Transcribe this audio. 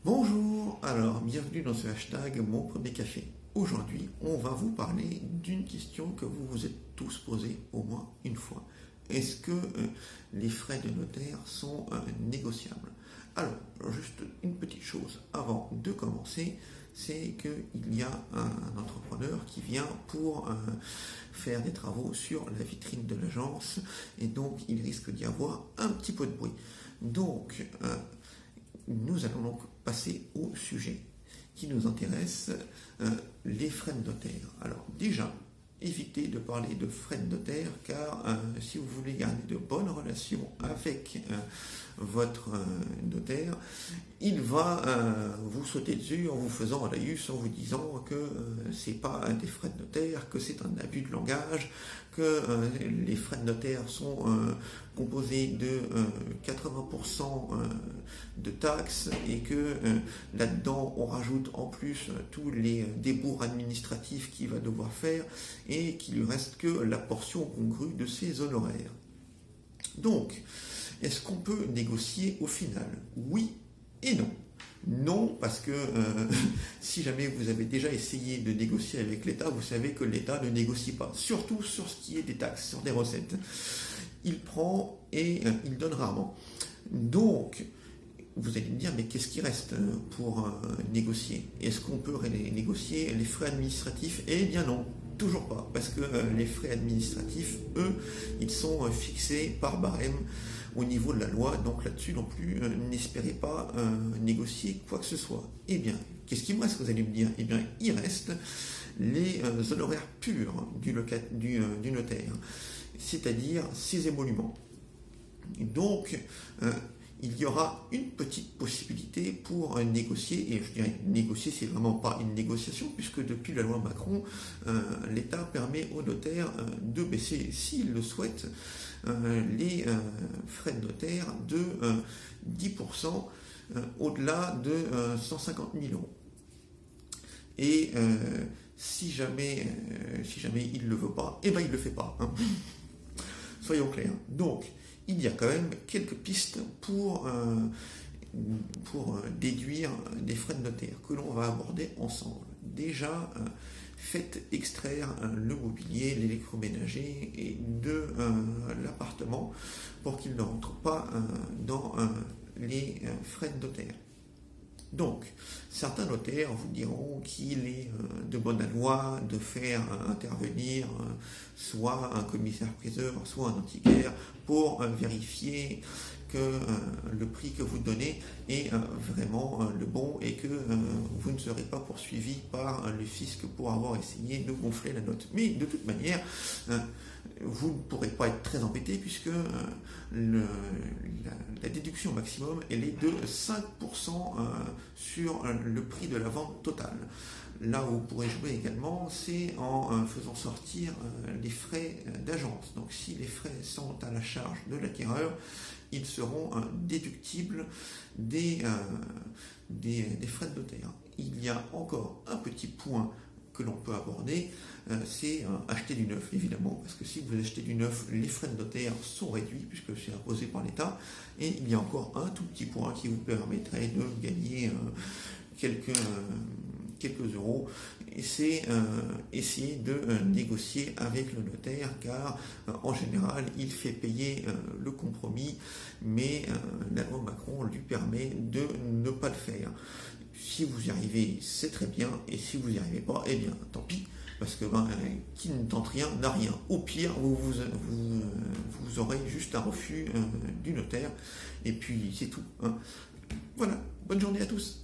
Bonjour, alors bienvenue dans ce hashtag Mon Premier Café. Aujourd'hui, on va vous parler d'une question que vous vous êtes tous posée au moins une fois. Est-ce que les frais de notaire sont négociables? Alors, juste une petite chose avant de commencer, c'est qu'il y a un entrepreneur qui vient pour faire des travaux sur la vitrine de l'agence et donc il risque d'y avoir un petit peu de bruit. Donc, nous allons donc passer au sujet qui nous intéresse, les frais de notaire. Alors déjà, évitez de parler de frais de notaire car si vous voulez garder de bonnes relations avec votre notaire, il va vous sauter dessus en vous faisant un laïus, en vous disant que c'est pas des frais de notaire, que c'est un abus de langage, que les frais de notaire sont composés de 80% de taxes et que là-dedans on rajoute en plus tous les débours administratifs qu'il va devoir faire et qu'il lui reste que la portion congrue de ses honoraires. Donc, est-ce qu'on peut négocier au final? Oui et non. Non, parce que si jamais vous avez déjà essayé de négocier avec l'État, vous savez que l'État ne négocie pas, surtout sur ce qui est des taxes, sur des recettes. Il prend et il donne rarement. Donc, vous allez me dire, mais qu'est-ce qui reste pour négocier? Est-ce qu'on peut négocier les frais administratifs? Eh bien non, toujours pas, parce que les frais administratifs, eux, ils sont fixés par barème au niveau de la loi, donc là-dessus non plus, n'espérez pas négocier quoi que ce soit. Eh bien, qu'est-ce qui me reste, vous allez me dire? Eh bien, il reste les honoraires purs du notaire, c'est-à-dire ses émoluments. Donc, il y aura une petite possibilité pour négocier, et je dirais négocier, c'est vraiment pas une négociation, puisque depuis la loi Macron, l'État permet aux notaires de baisser, s'ils le souhaitent, les frais de notaire de 10% au-delà de 150 000 euros. Et si jamais il ne le veut pas, eh ben il ne le fait pas. Hein. Soyons clairs. Donc, il y a quand même quelques pistes pour déduire des frais de notaire que l'on va aborder ensemble. Déjà, faites extraire le mobilier, l'électroménager et de l'appartement pour qu'il ne rentre pas dans les frais de notaire. Donc, certains notaires vous diront qu'il est de bonne loi de faire intervenir soit un commissaire-priseur, soit un antiquaire pour vérifier que le prix que vous donnez est vraiment le bon et que vous ne serez pas poursuivi par le fisc pour avoir essayé de gonfler la note. Mais de toute manière, vous ne pourrez pas être très embêté puisque la déduction maximum elle est de 5% sur le prix de la vente totale. Là où vous pourrez jouer également, c'est en faisant sortir les frais d'agence. Donc si les frais sont à la charge de l'acquéreur, ils seront déductibles des frais de notaire. Il y a encore un petit point que l'on peut aborder, c'est acheter du neuf, évidemment, parce que si vous achetez du neuf, les frais de notaire sont réduits, puisque c'est imposé par l'État, et il y a encore un tout petit point qui vous permettrait de gagner quelques euros, et c'est essayer de négocier avec le notaire, car en général, il fait payer le compromis, mais la loi Macron lui permet de ne pas le faire. Si vous y arrivez, c'est très bien, et si vous n'y arrivez pas, eh bien, tant pis, parce que qui ne tente rien n'a rien. Au pire, vous aurez juste un refus du notaire, et puis c'est tout. Hein. Voilà, bonne journée à tous.